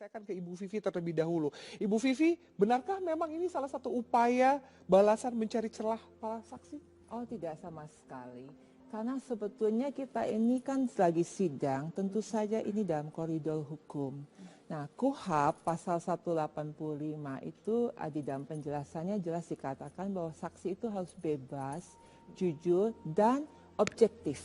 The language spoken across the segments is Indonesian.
Saya akan ke Ibu Vivi terlebih dahulu. Ibu Vivi, benarkah memang ini salah satu upaya balasan mencari celah para saksi? Oh, tidak sama sekali. Karena sebetulnya kita ini kan lagi sidang, tentu saja ini dalam koridor hukum. Nah, KUHP pasal 185 itu di dalam penjelasannya jelas dikatakan bahwa saksi itu harus bebas, jujur, dan objektif.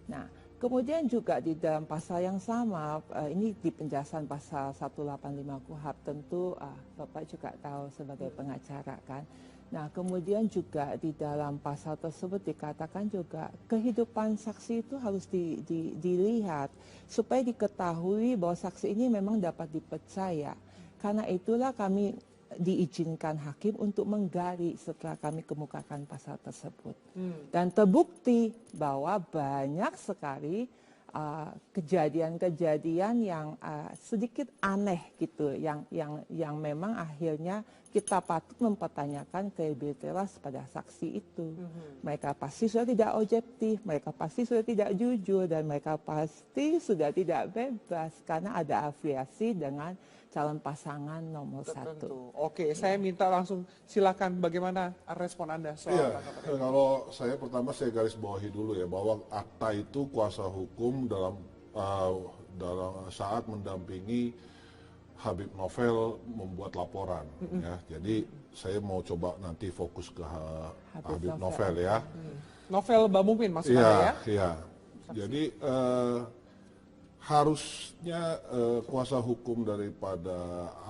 Nah, kemudian juga di dalam pasal yang sama, ini di penjelasan pasal 185 KUHP, tentu Bapak juga tahu sebagai pengacara kan. Nah, kemudian juga di dalam pasal tersebut dikatakan juga kehidupan saksi itu harus dilihat supaya diketahui bahwa saksi ini memang dapat dipercaya. Karena itulah kami diizinkan hakim untuk menggali setelah kami kemukakan pasal tersebut. Dan terbukti bahwa banyak sekali kejadian-kejadian yang sedikit aneh gitu, yang memang akhirnya kita patut mempertanyakan kredibilitas pada saksi itu. Mereka pasti sudah tidak objektif, mereka pasti sudah tidak jujur, dan mereka pasti sudah tidak bebas karena ada afiliasi dengan calon pasangan nomor satu. Oke, saya minta langsung silakan bagaimana respon Anda soal kalau saya pertama saya garis bawahi dulu ya bahwa akta itu kuasa hukum dalam saat mendampingi Habib Novel membuat laporan ya. Jadi saya mau coba nanti fokus ke Habib Novel ya. Novel Bamumin maksudnya ya? Iya. Jadi harusnya kuasa hukum daripada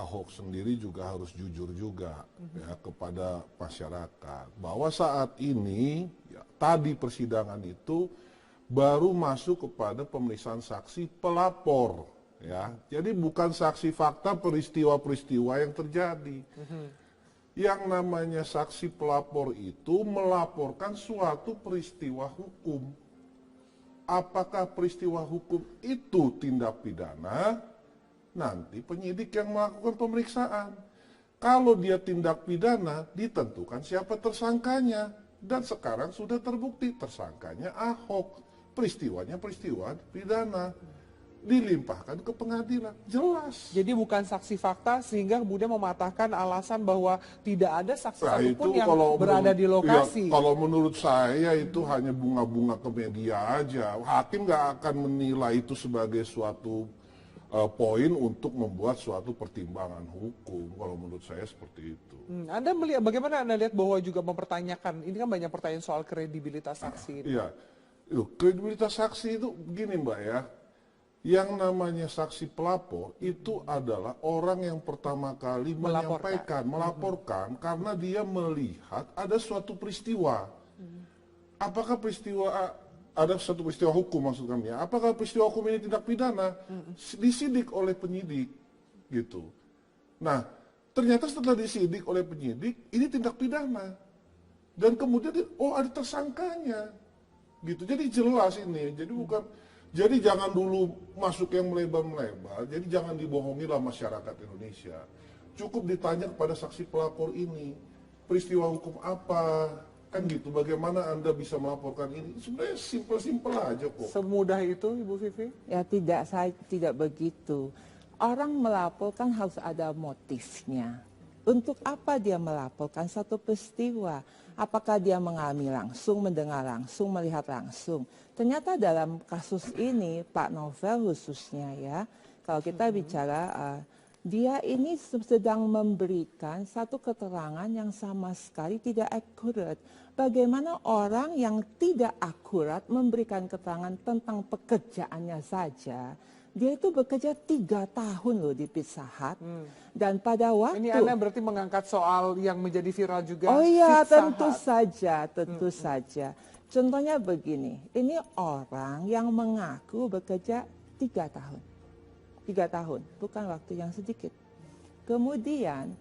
Ahok sendiri juga harus jujur juga ya kepada masyarakat bahwa saat ini ya, tadi persidangan itu baru masuk kepada pemeriksaan saksi pelapor ya. Jadi bukan saksi fakta peristiwa-peristiwa yang terjadi. Yang namanya saksi pelapor itu melaporkan suatu peristiwa hukum. Apakah peristiwa hukum itu tindak pidana, nanti penyidik yang melakukan pemeriksaan. Kalau dia tindak pidana, ditentukan siapa tersangkanya. Dan sekarang sudah terbukti tersangkanya Ahok. Peristiwanya peristiwa pidana. Dilimpahkan ke pengadilan, jelas. Jadi bukan saksi fakta sehingga kemudian mematahkan alasan bahwa tidak ada saksi satupun yang berada di lokasi. Ya, kalau menurut saya itu hanya bunga-bunga ke media aja. Hakim nggak akan menilai itu sebagai suatu poin untuk membuat suatu pertimbangan hukum. Kalau menurut saya seperti itu. Anda melihat bagaimana Anda lihat bahwa juga mempertanyakan, ini kan banyak pertanyaan soal kredibilitas saksi. Iya, kredibilitas saksi itu begini Mbak ya. Yang namanya saksi pelapor itu adalah orang yang pertama kali melaporkan karena dia melihat ada suatu peristiwa. Apakah ada suatu peristiwa hukum maksud kami ya? Apakah peristiwa hukum ini tindak pidana? Disidik oleh penyidik gitu. Nah, ternyata setelah disidik oleh penyidik ini tindak pidana. Dan kemudian ada tersangkanya. Gitu. Jadi jelas ini. Jadi jangan dulu masuk yang melebar-melebar, jadi jangan dibohongilah masyarakat Indonesia. Cukup ditanya kepada saksi pelapor ini, peristiwa hukum apa, kan gitu, bagaimana Anda bisa melaporkan ini? Sebenarnya simpel-simpel aja kok. Semudah itu Ibu Vivi? Ya tidak begitu. Orang melaporkan harus ada motifnya. Untuk apa dia melaporkan satu peristiwa? Apakah dia mengalami langsung, mendengar langsung, melihat langsung? Ternyata dalam kasus ini, Pak Novel khususnya ya, kalau kita bicara, dia ini sedang memberikan satu keterangan yang sama sekali tidak akurat. Bagaimana orang yang tidak akurat memberikan keterangan tentang pekerjaannya saja? Dia itu bekerja 3 tahun loh di Pizza Hut. Dan pada waktu... Ini Anda berarti mengangkat soal yang menjadi viral juga. Oh iya, tentu saja. Contohnya begini, ini orang yang mengaku bekerja 3 tahun. 3 tahun, bukan waktu yang sedikit. Kemudian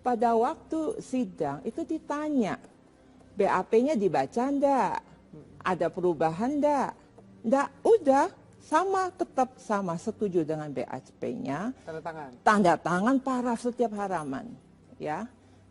pada waktu sidang itu ditanya, BAP-nya dibaca enggak? Ada perubahan enggak? Enggak, udah. Tetap sama, setuju dengan BAP-nya. Tanda tangan. Tanda tangan paraf setiap halaman, ya.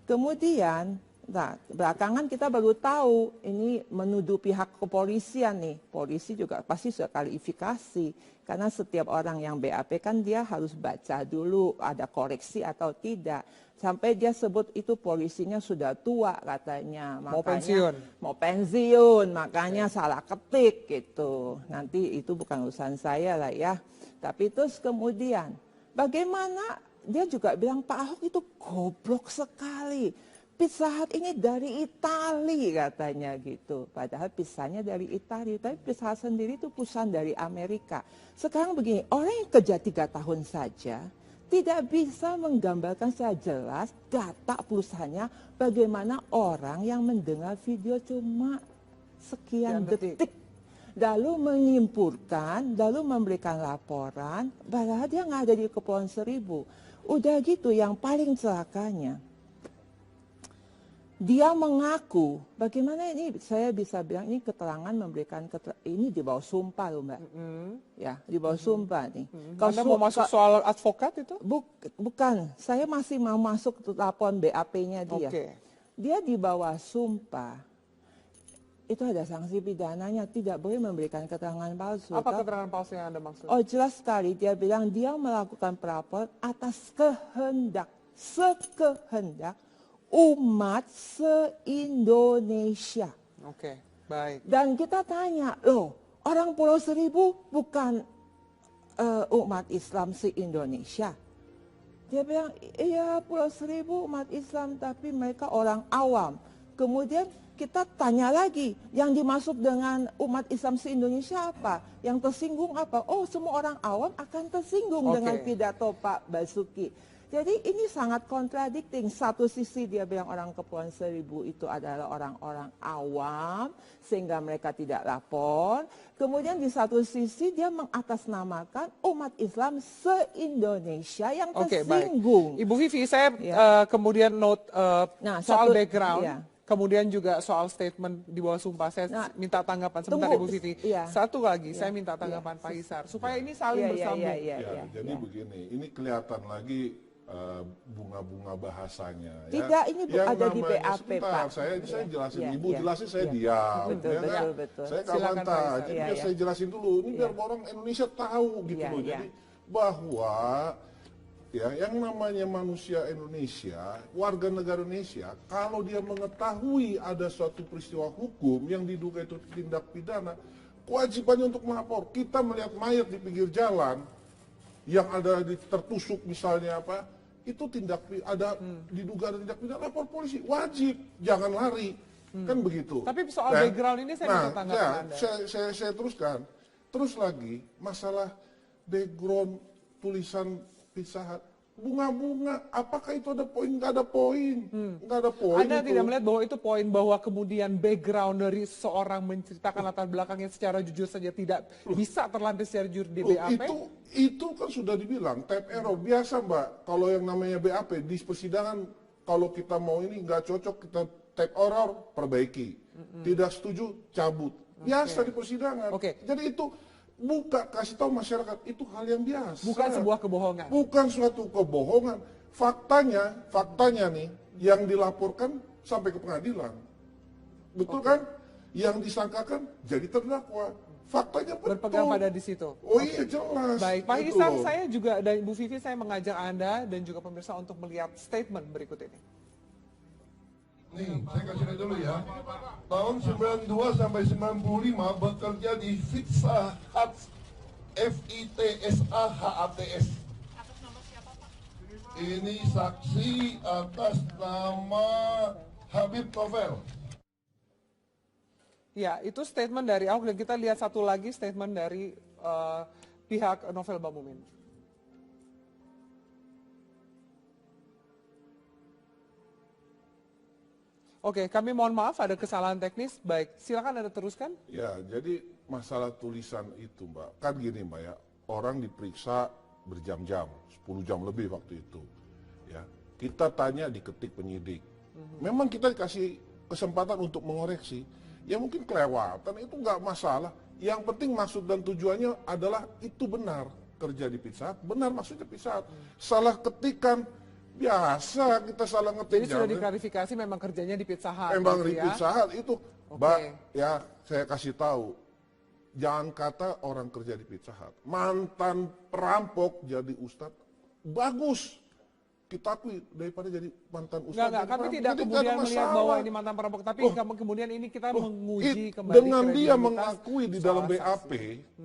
Kemudian Nah, belakangan kita baru tahu ini menuduh pihak kepolisian nih. Polisi juga pasti sudah kualifikasi. Karena setiap orang yang BAP kan dia harus baca dulu ada koreksi atau tidak. Sampai dia sebut itu polisinya sudah tua katanya. Mau Makanya, pensiun. Mau pensiun, makanya salah ketik gitu. Nanti itu bukan urusan saya lah ya. Tapi terus kemudian, bagaimana dia juga bilang Pak Ahok itu goblok sekali. Pizza Hut ini dari Itali katanya gitu. Padahal pizzanya dari Itali, tapi Pizza Hut sendiri itu perusahaan dari Amerika. Sekarang begini, orang yang kerja 3 tahun saja tidak bisa menggambarkan secara jelas data perusahaannya bagaimana orang yang mendengar video cuma sekian detik. Lalu menyimpulkan, lalu memberikan laporan, padahal dia nggak ada di Kepulauan Seribu. Udah gitu, yang paling celakanya, dia mengaku, bagaimana ini saya bisa bilang ini keterangan memberikan ini di bawah sumpah loh Mbak. Ya, di bawah sumpah nih. Anda mau masuk soal advokat itu? Bukan, saya masih mau masuk ke laporan BAP-nya dia. Dia di bawah sumpah. Itu ada sanksi pidananya, tidak boleh memberikan keterangan palsu. Apa keterangan palsu yang Anda maksud? Oh jelas sekali, dia bilang dia melakukan pelaporan atas sekehendak umat se-Indonesia. Oke, baik. Dan kita tanya, loh orang Pulau Seribu bukan umat Islam se-Indonesia? Dia bilang, iya Pulau Seribu umat Islam tapi mereka orang awam. Kemudian kita tanya lagi, yang dimaksud dengan umat Islam se-Indonesia apa? Yang tersinggung apa? Oh semua orang awam akan tersinggung dengan pidato Pak Basuki. Jadi ini sangat kontradikting. Satu sisi dia bilang orang Kepulauan Seribu itu adalah orang-orang awam sehingga mereka tidak lapor. Kemudian di satu sisi dia mengatasnamakan umat Islam se-Indonesia yang tersinggung. Baik. Ibu Vivi, saya kemudian note soal background. Iya. Kemudian juga soal statement di bawah sumpah, saya minta tanggapan sebentar Ibu Vivi. Satu lagi, saya minta tanggapan Pak Isar, supaya ini saling bersambung. Jadi begini, ini kelihatan lagi bunga-bunga bahasanya. Tidak, ini ada di BAP Pak. Saya jelasin, Ibu jelasin saya diam. Betul. Saya kawanta, jadi saya jelasin dulu, ini biar orang Indonesia tahu gitu loh. Jadi bahwa ya yang namanya manusia Indonesia, warga negara Indonesia, kalau dia mengetahui ada suatu peristiwa hukum yang diduga itu tindak pidana, kewajibannya untuk melapor. Kita melihat mayat di pinggir jalan yang ada tertusuk misalnya apa, itu diduga ada tindak pidana, lapor polisi, wajib, jangan lari, kan begitu. Tapi soal background ini saya minta tanggapan Anda. Saya teruskan, terus lagi masalah background tulisan Pizza Hut, bunga-bunga, apakah itu ada poin? Nggak ada poin, nggak ada poin. Anda tidak melihat bahwa itu poin bahwa kemudian background dari seorang menceritakan latar belakangnya secara jujur saja tidak bisa terlantis secara jujur di BAP? Itu kan sudah dibilang type error biasa Mbak. Kalau yang namanya BAP di persidangan, kalau kita mau ini nggak cocok, kita type error, perbaiki. Tidak setuju, cabut. Biasa di persidangan. Jadi itu kasih tahu masyarakat, itu hal yang biasa. Bukan sebuah kebohongan. Bukan suatu kebohongan. Faktanya nih, yang dilaporkan sampai ke pengadilan. Betul kan? Yang disangkakan jadi terdakwa. Faktanya betul. Berpegang pada di situ. Oh iya jelas. Baik, Pak Isar, saya juga dan Bu Vivi, saya mengajak Anda dan juga pemirsa untuk melihat statement berikut ini. Nih, saya kasih lihat dulu ya. Tahun 92 sampai 95 bekerja di Pizza Hut, FITSAHATS. Ini saksi atas nama Habib Novel. Ya, itu statement dari Ahok, dan kita lihat satu lagi statement dari pihak Novel Bamumin. Oke, kami mohon maaf ada kesalahan teknis. Baik, silakan Anda teruskan. Ya, jadi masalah tulisan itu Mbak, kan gini Mbak ya, orang diperiksa berjam-jam, 10 jam lebih waktu itu. Ya, kita tanya diketik penyidik. Memang kita dikasih kesempatan untuk mengoreksi. Ya mungkin kelewatan, itu nggak masalah. Yang penting maksud dan tujuannya adalah itu benar. Kerja di Pizza Hut, benar maksudnya Pizza Hut. Salah ketikan, Biasa kita salah ngetik. Jadi sudah diklarifikasi memang kerjanya di Pizza Hut. Memang gitu di Pizza Hut itu, Mbak, ya saya kasih tahu. Jangan kata orang kerja di Pizza Hut. Mantan perampok jadi ustadz, bagus. Kita akui daripada jadi mantan ustadz. Enggak, kami tidak kemudian melihat bahwa ini mantan perampok, tapi kemudian ini kita menguji kembali dengan dia mengakui di dalam BAP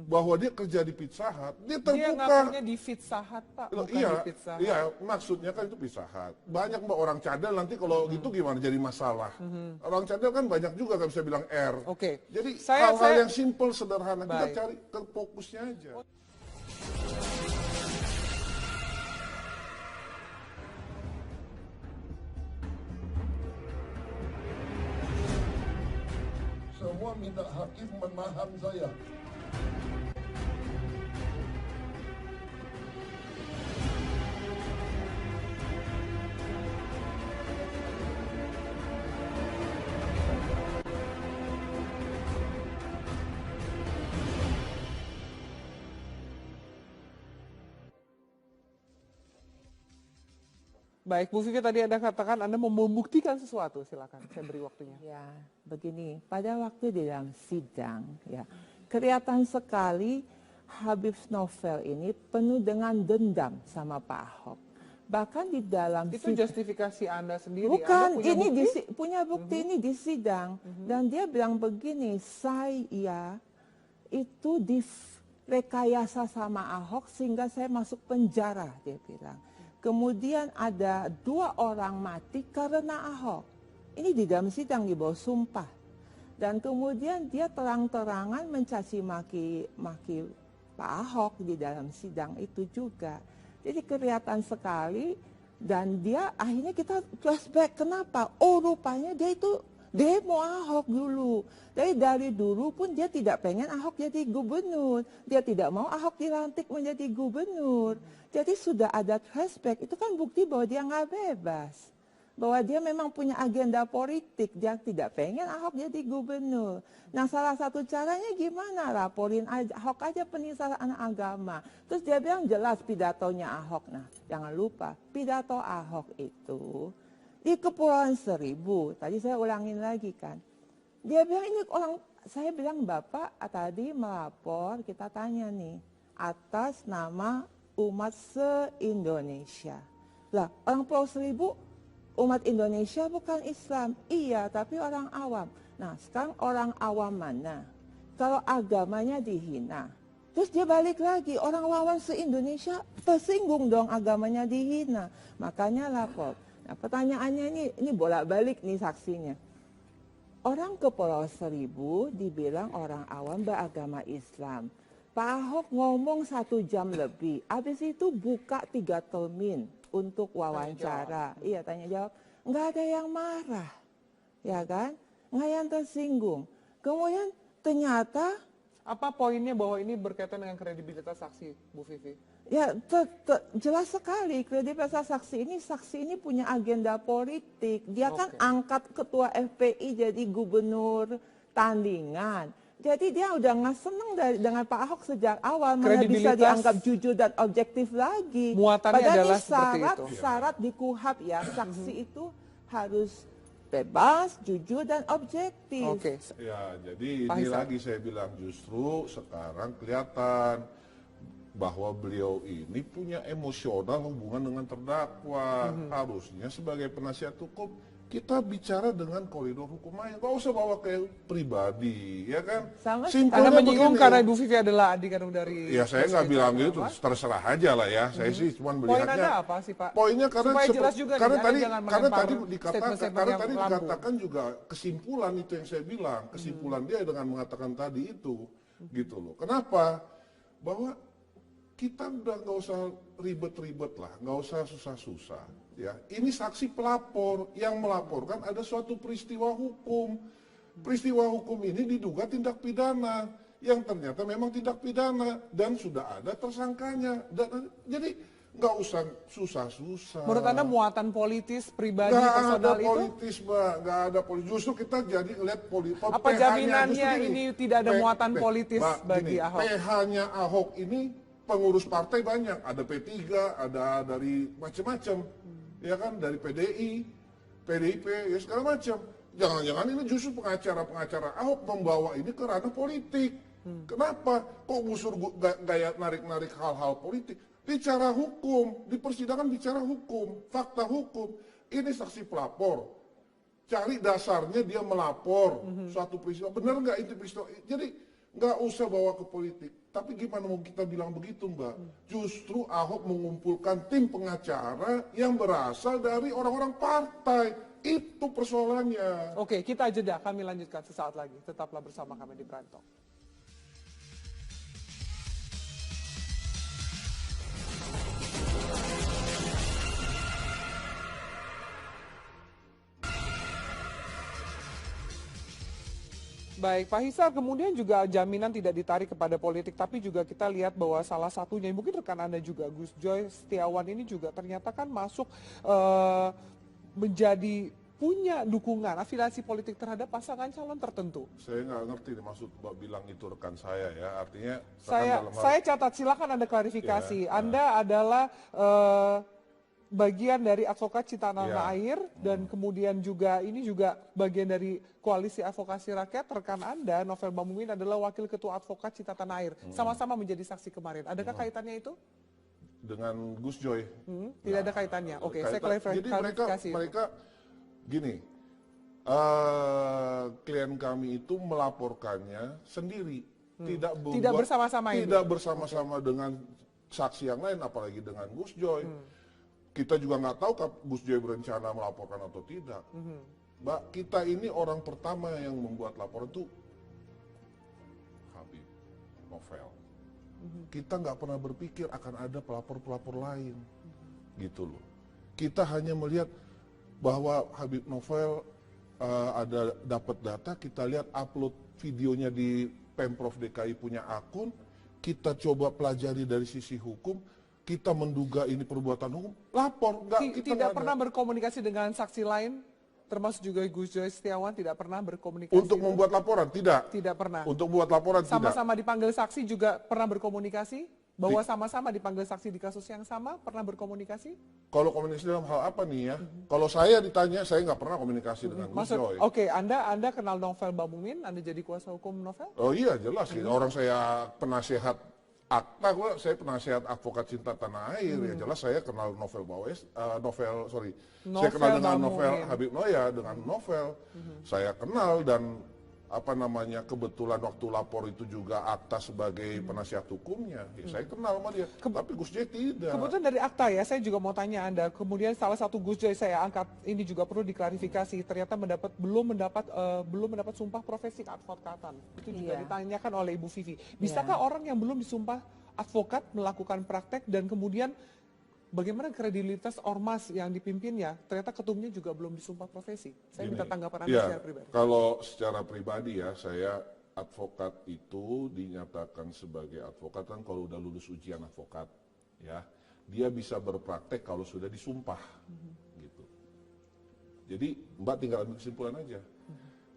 bahwa dia kerja di Pizza Hut, dia terbuka. Dia ngakunya di Pizza Hut, Pak, bukan iya, di Pizza Hut. Iya, maksudnya kan itu Pizza Hut. Banyak Mbak orang cadel nanti kalau gitu gimana jadi masalah. Orang cadel kan banyak juga kan bisa bilang R. Oke. Jadi hal-hal yang simple, sederhana, kita cari ke fokusnya aja. Semua minta hakim menahan saya. Baik, Bu Vivi tadi Anda katakan Anda mau membuktikan sesuatu, silakan saya beri waktunya. Ya, begini, pada waktu di dalam sidang, ya, kelihatan sekali Habib Novel ini penuh dengan dendam sama Pak Ahok. Bahkan di dalam itu justifikasi Anda sendiri. Bukan, Anda punya bukti ini di sidang. Dan dia bilang begini, saya itu direkayasa sama Ahok sehingga saya masuk penjara, dia bilang. Kemudian ada 2 orang mati karena Ahok. Ini di dalam sidang di bawah sumpah. Dan kemudian dia terang-terangan mencaci maki Pak Ahok di dalam sidang itu juga. Jadi kelihatan sekali dan dia akhirnya kita flashback kenapa? Oh rupanya dia itu demo Ahok dulu. Jadi dari dulu pun dia tidak pengen Ahok jadi gubernur. Dia tidak mau Ahok dilantik menjadi gubernur. Jadi sudah ada flashback, itu kan bukti bahwa dia nggak bebas. Bahwa dia memang punya agenda politik, dia tidak pengen Ahok jadi gubernur. Nah salah satu caranya gimana? Laporin Ahok aja penistaan agama. Terus dia bilang jelas pidatonya Ahok. Nah jangan lupa, pidato Ahok itu di Kepulauan Seribu, tadi saya ulangin lagi kan. Dia bilang ini orang, saya bilang Bapak tadi melapor, kita tanya nih, atas nama umat se-Indonesia. Lah orang Pulau Seribu umat Indonesia bukan Islam. Iya, tapi orang awam. Nah sekarang orang awam mana? Kalau agamanya dihina. Terus dia balik lagi, orang awam se-Indonesia tersinggung dong agamanya dihina. Makanya lapor. Nah pertanyaannya ini bolak-balik nih saksinya. Orang ke Pulau Seribu dibilang orang awam beragama Islam. Pak Ahok ngomong 1 jam lebih, habis itu buka 3 termin untuk wawancara. Iya tanya jawab, nggak ada yang marah, ya kan? Nggak yang tersinggung. Kemudian ternyata apa poinnya bahwa ini berkaitan dengan kredibilitas saksi, Bu Vivi? Ya jelas sekali kredibilitas saksi ini punya agenda politik. Dia kan angkat ketua FPI jadi gubernur tandingan. Jadi dia udah nggak seneng dengan Pak Ahok sejak awal, mana bisa dianggap jujur dan objektif lagi. Muatannya adalah seperti itu. Syarat di KUHAP ya, saksi itu harus bebas, jujur dan objektif. Oke. Ya, jadi ini lagi saya bilang justru sekarang kelihatan bahwa beliau ini punya emosional hubungan dengan terdakwa. Harusnya sebagai penasihat hukum kita bicara dengan koridor hukum aja, nggak usah bawa ke pribadi, ya kan? Anda menyinggung karena Ibu Vivi adalah adik kandung dari... Ya saya nggak bilang gitu, terserah aja lah ya. Saya sih cuma melihatnya. Poin Anda apa sih Pak? Poinnya karena jelas juga karena tadi dikatakan dikatakan juga kesimpulan itu yang saya bilang, kesimpulan dia dengan mengatakan tadi itu, gitu loh. Kenapa? Bahwa kita udah nggak usah ribet-ribet lah, nggak usah susah-susah. Ya, ini saksi pelapor yang melaporkan ada suatu peristiwa hukum. Peristiwa hukum ini diduga tindak pidana yang ternyata memang tindak pidana dan sudah ada tersangkanya. Jadi nggak usah susah-susah. Menurut Anda muatan politis pribadi personal itu? Nggak ada politis, Mbak. Nggak ada politis. Justru kita jadi ngeliat politis. Apa jaminannya ini tidak ada muatan politis bagi Ahok? PH-nya Ahok ini pengurus partai banyak. Ada P3, ada dari macam-macam. ya kan, dari PDI, PDIP, ya segala macam. Jangan-jangan ini justru pengacara-pengacara Ahok membawa ini ke ranah politik. Kenapa? Kok gusur gaya narik-narik hal-hal politik? Bicara hukum, di persidangan bicara hukum, fakta hukum. Ini saksi pelapor. Cari dasarnya dia melapor suatu peristiwa. Benar nggak itu peristiwa? Jadi nggak usah bawa ke politik. Tapi gimana mau kita bilang begitu, Mbak? Justru Ahok mengumpulkan tim pengacara yang berasal dari orang-orang partai. Itu persoalannya. Oke, kita jeda. Kami lanjutkan sesaat lagi. Tetaplah bersama kami di Prime Talk. Baik, Pak Hisar, kemudian juga jaminan tidak ditarik kepada politik, tapi juga kita lihat bahwa salah satunya, mungkin rekan Anda juga, Gus Joy Setiawan ini juga ternyata kan masuk menjadi punya dukungan, afiliasi politik terhadap pasangan calon tertentu. Saya nggak ngerti maksud Mbak bilang itu rekan saya ya, artinya... Saya catat, silakan Anda klarifikasi. Ya, Anda adalah... bagian dari advokat Cinta Tanah Air dan kemudian juga ini juga bagian dari Koalisi Advokasi Rakyat. Rekan Anda, Novel Bamumin, adalah Wakil Ketua Advokat Cinta Tanah Air. Sama-sama menjadi saksi kemarin. Adakah kaitannya itu? Dengan Gus Joy? Tidak ada kaitannya. Oke, saya klarifikasi. Jadi mereka gini, klien kami itu melaporkannya sendiri. Tidak bersama-sama dengan saksi yang lain, apalagi dengan Gus Joy. Kita juga nggak tahu Gus Joy berencana melaporkan atau tidak. Mbak, kita ini orang pertama yang membuat laporan itu Habib Novel. Kita nggak pernah berpikir akan ada pelapor-pelapor lain, gitu loh. Kita hanya melihat bahwa Habib Novel ada dapat data, kita lihat upload videonya di Pemprov DKI punya akun, kita coba pelajari dari sisi hukum. Kita menduga ini perbuatan hukum, lapor. Tidak pernah berkomunikasi dengan saksi lain, termasuk juga Gus Joy Setiawan tidak pernah berkomunikasi. Untuk membuat laporan, tidak. Tidak pernah. Untuk membuat laporan, tidak. Sama-sama dipanggil saksi juga pernah berkomunikasi? Bahwa sama-sama dipanggil saksi di kasus yang sama, pernah berkomunikasi? Kalau komunikasi dalam hal apa nih ya? Kalau saya ditanya, saya nggak pernah komunikasi dengan Gus Joy. Oke, Anda kenal Novel Bamumin? Anda jadi kuasa hukum Novel? Oh iya, jelas. Orang saya penasehat akta, saya penasihat advokat Cinta Tanah Air, ya jelas saya kenal saya kenal dengan Novel Habib Noya, dengan Novel, saya kenal dan kebetulan waktu lapor itu juga akta sebagai penasihat hukumnya, saya kenal sama dia, tapi Gus Joy tidak. Kebetulan dari akta ya, saya juga mau tanya Anda, kemudian salah satu Gus Joy saya angkat, ini juga perlu diklarifikasi, ternyata belum mendapat sumpah profesi keadvokatan, itu juga ditanyakan oleh Ibu Vivi. Bisakah orang yang belum disumpah advokat melakukan praktek dan kemudian bagaimana kredibilitas ormas yang dipimpinnya, ternyata ketumnya juga belum disumpah profesi. Saya minta tanggapan Anda secara pribadi. Kalau secara pribadi ya, saya advokat itu dinyatakan sebagai advokat kan kalau udah lulus ujian advokat, ya dia bisa berpraktek kalau sudah disumpah, gitu. Jadi Mbak tinggal ambil kesimpulan aja.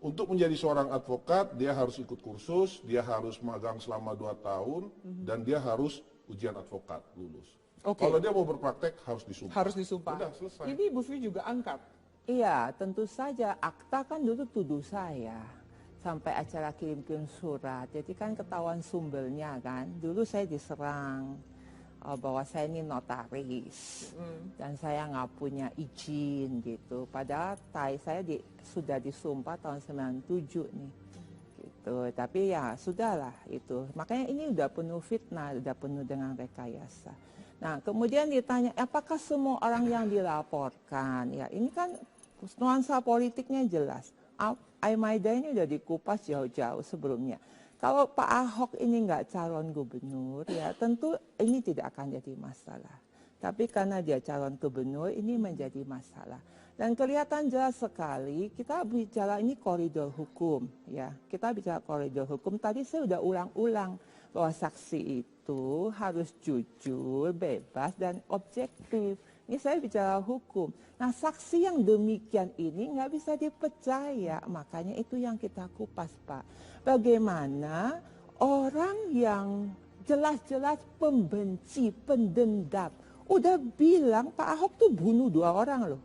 Untuk menjadi seorang advokat, dia harus ikut kursus, dia harus magang selama 2 tahun, dan dia harus ujian advokat lulus. Kalau dia mau berpraktek harus disumpah. Harus disumpah. Udah, selesai. Ini Bu Vivi juga angkat. Iya, tentu saja. Akta kan dulu tuduh saya. Sampai acara kirim-kirim surat. Jadi kan ketahuan sumbernya kan. Dulu saya diserang bahwa saya ini notaris. Dan saya nggak punya izin gitu. Padahal saya sudah disumpah tahun 97 nih. Gitu. Tapi ya sudahlah itu. Makanya ini udah penuh fitnah, udah penuh dengan rekayasa. Nah, kemudian ditanya, apakah semua orang yang dilaporkan? Ya, ini kan nuansa politiknya jelas. Al-Maida ini udah dikupas jauh-jauh sebelumnya. Kalau Pak Ahok ini nggak calon gubernur, ya tentu ini tidak akan jadi masalah. Tapi karena dia calon gubernur, ini menjadi masalah. Dan kelihatan jelas sekali, kita bicara ini koridor hukum. Ya, kita bicara koridor hukum, tadi saya udah ulang-ulang bahwa saksi itu harus jujur, bebas, dan objektif. Ini saya bicara hukum. Nah, saksi yang demikian ini nggak bisa dipercaya. Makanya itu yang kita kupas, Pak. Bagaimana orang yang jelas-jelas pembenci, pendendam, udah bilang Pak Ahok tuh bunuh 2 orang loh.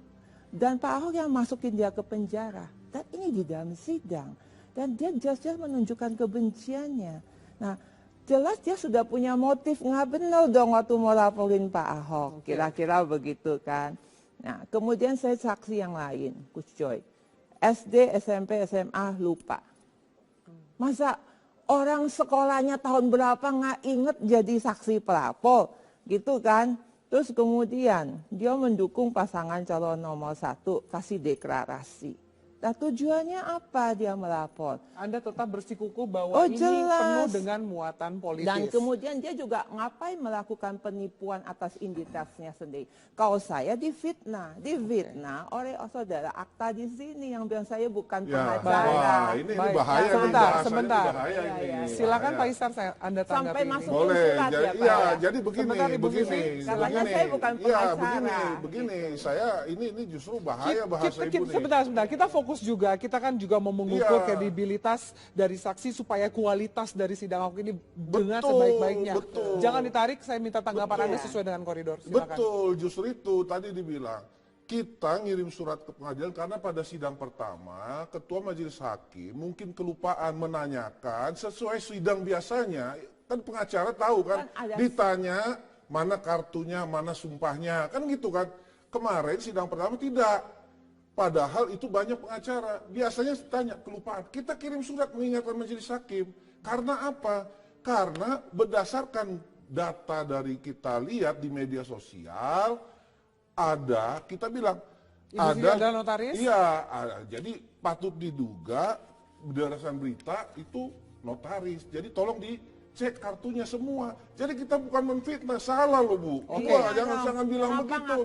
Dan Pak Ahok yang masukin dia ke penjara. Dan ini di dalam sidang. Dan dia jelas-jelas menunjukkan kebenciannya. Nah, jelas dia sudah punya motif nggak benar dong waktu mau laporin Pak Ahok. Kira-kira begitu kan. Nah, kemudian saya saksi yang lain, Gus Joy. SD, SMP, SMA lupa. Masa orang sekolahnya tahun berapa nggak inget jadi saksi pelapor. Gitu kan. Terus kemudian dia mendukung pasangan calon nomor 1 kasih deklarasi. Nah tujuannya apa dia melapor? Anda tetap bersikukuh bahwa ini penuh dengan muatan politis. Dan kemudian dia juga ngapain melakukan penipuan atas identitasnya sendiri. Kalau saya difitnah oleh saudara Akta di sini yang bilang saya bukan pengacara. Wah, ini bahaya. Sebentar. Bahaya ini. Silakan Pak Isar, Anda tanggapi. Sampai ini. masukin Boleh, surat ya Pak. jadi begini. Katanya saya bukan pengacara. Begini, saya ini justru bahaya bahasa ibu nih. Sebentar, kita fokus juga, kita kan juga mau mengukur kredibilitas dari saksi supaya kualitas dari sidang Ahok ini dengan sebaik-baiknya. Jangan ditarik, saya minta tanggapan Anda sesuai dengan koridor. Silakan. Betul, justru itu tadi dibilang. Kita ngirim surat ke pengadilan karena pada sidang pertama, Ketua Majelis Hakim mungkin kelupaan menanyakan sesuai sidang biasanya. Kan pengacara tahu kan, ditanya mana kartunya, mana sumpahnya, kan gitu kan. Kemarin sidang pertama tidak. Padahal itu banyak pengacara. Biasanya tanya kelupaan. Kita kirim surat mengingatkan Majelis Hakim. Karena apa? Karena berdasarkan data dari kita lihat di media sosial, kita bilang ada notaris? Iya, jadi patut diduga berdasarkan berita itu notaris. Jadi tolong dicek kartunya semua. Jadi kita bukan menfitnah, salah loh Bu. Jangan bilang begitu.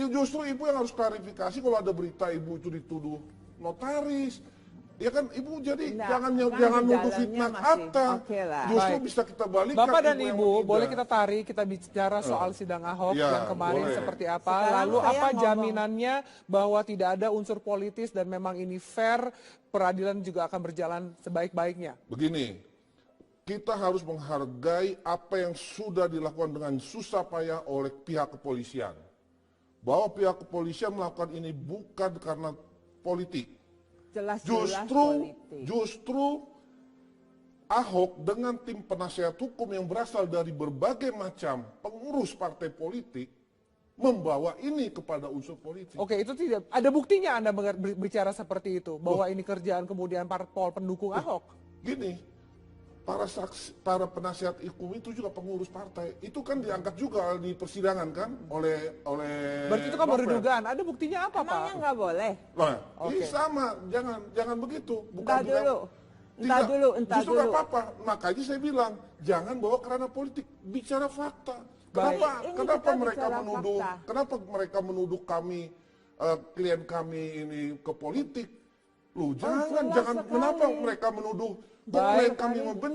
Justru ibu yang harus klarifikasi kalau ada berita ibu itu dituduh notaris. Ya kan ibu jadi jangan nuduh fitnah Akta. Justru bisa kita balikan. Bapak dan Ibu, boleh kita tarik, kita bicara soal sidang Ahok yang kemarin seperti apa. Lalu apa jaminannya bahwa tidak ada unsur politis dan memang ini fair, peradilan juga akan berjalan sebaik-baiknya. Begini, kita harus menghargai apa yang sudah dilakukan dengan susah payah oleh pihak kepolisian. Bahwa pihak kepolisian melakukan ini bukan karena politik. Justru Ahok dengan tim penasihat hukum yang berasal dari berbagai macam pengurus partai politik membawa ini kepada unsur politik. Oke, itu tidak ada buktinya Anda berbicara seperti itu bahwa ini kerjaan kemudian parpol pendukung Ahok. Gini, para penasihat hukum itu juga pengurus partai. Itu kan diangkat juga di persidangan kan oleh Berarti itu kan baru dugaan. Ada buktinya apa, Pak? Emangnya nggak boleh? Nah, ini sama, jangan begitu. Entah dulu. Justru nggak apa-apa. Makanya saya bilang, jangan bawa kerana politik, bicara fakta. Kenapa mereka menuduh kami, klien kami ini ke politik? Kenapa mereka menuduh? Baik,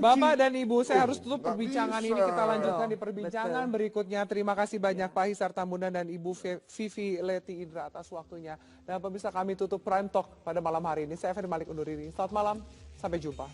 Bapak dan Ibu, saya harus tutup perbincangan ini. Kita lanjutkan di perbincangan berikutnya. Terima kasih banyak Pak Hisar Tambunan dan Ibu Vivi Leti Indra atas waktunya. Dan pemirsa, kami tutup Prime Talk pada malam hari ini. Saya Ferry Malik undur diri. Selamat malam, sampai jumpa.